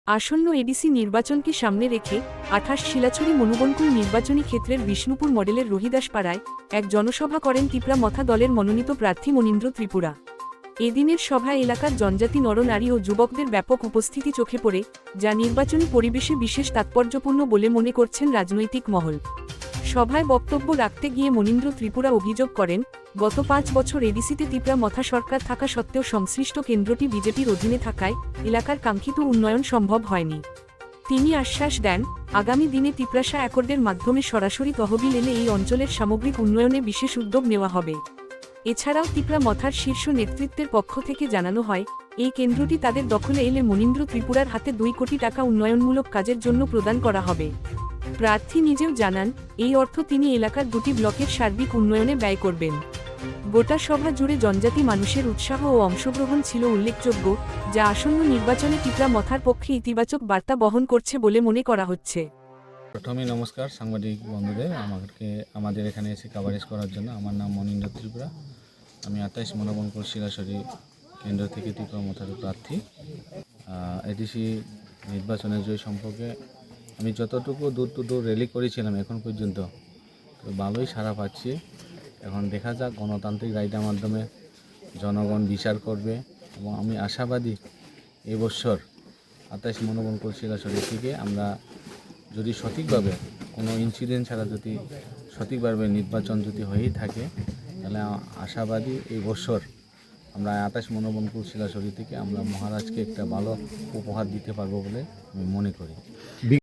আসন্ন এডিসি নির্বাচনকে সামনে রেখে ২৮ শিলাছড়ি মনুবনকুল নির্বাচনী ক্ষেত্রের বিষ্ণুপুর মডেলের রহিদাসপাড়ায় এক জনসভা করেন তিপ্রা মথা দলের মনোনীত প্রার্থী মনীন্দ্র ত্রিপুরা। এদিনের সভায় এলাকার জনজাতি নরনারী ও যুবকদের ব্যাপক উপস্থিতি চোখে পড়ে, যা নির্বাচনী পরিবেশে বিশেষ তাৎপর্যপূর্ণ বলে মনে করছেন রাজনৈতিক মহল। সভায় বক্তব্য রাখতে গিয়ে মনীন্দ্র ত্রিপুরা অভিযোগ করেন, গত ৫ বছর এডিসিতে তিপ্রা মথা সরকার থাকা সত্ত্বেও সংশ্লিষ্ট কেন্দ্রটি বিজেপির অধীনে থাকায় এলাকার কাঙ্ক্ষিত উন্নয়ন সম্ভব হয়নি। তিনি আশ্বাস দেন, আগামী দিনে তিপ্রাসা অ্যাকর্ডের মাধ্যমে সরাসরি তহবিল এনে এই অঞ্চলের সামগ্রিক উন্নয়নে বিশেষ উদ্যোগ নেওয়া হবে। এছাড়াও তিপ্রা মথার শীর্ষ নেতৃত্বের পক্ষ থেকে জানানো হয়, এই কেন্দ্রটি তাদের দখলে এলে মনীন্দ্র ত্রিপুরার হাতে ২ কোটি টাকা উন্নয়নমূলক কাজের জন্য প্রদান করা হবে। প্রার্থী নিজেও জানান, এই অর্থ তিনি এলাকার ২টি ব্লকের সার্বিক উন্নয়নে ব্যয় করবেন। গোটা সভা জুড়ে জনজাতি মানুষের উৎসাহ ও অংশগ্রহণ ছিল উল্লেখযোগ্য, যা আসন্ন নির্বাচনে তিপ্রা মথার পক্ষে ইতিবাচক বার্তা বহন করছে বলে মনে করা হচ্ছে। প্রথমে নমস্কার সাংবাদিক বন্ধুদের, আমাদের এখানে এসে কাভারেজ করার জন্য। আমার নাম মনীন্দ্র ত্রিপুরা। আমি ২৮ মনোবনকুল শিলাছড়ি কেন্দ্র থেকে তিপ্রা মথার প্রার্থী। এডিসি নির্বাচনের জয় সম্পর্কে আমি যতটুকু দূর র্যালি করেছিলাম এখন পর্যন্ত, তো ভালোই সাড়া পাচ্ছি। এখন দেখা যাক, গণতান্ত্রিক রায়টার মাধ্যমে জনগণ বিচার করবে এবং আমি আশাবাদী এবছর ২৮ মনোবনকুল শিলাছড়ি থেকে আমরা যদি সঠিকভাবে কোনো ইনসিডেন্ট ছাড়া যদি সঠিকভাবে নির্বাচন যদি হয়েই থাকে, তাহলে আশাবাদী এই বছর আমরা ২৮ মনোবনকুল শিলাছড়ি থেকে আমরা মহারাজকে একটা ভালো উপহার দিতে পারবো বলে আমি মনে করি।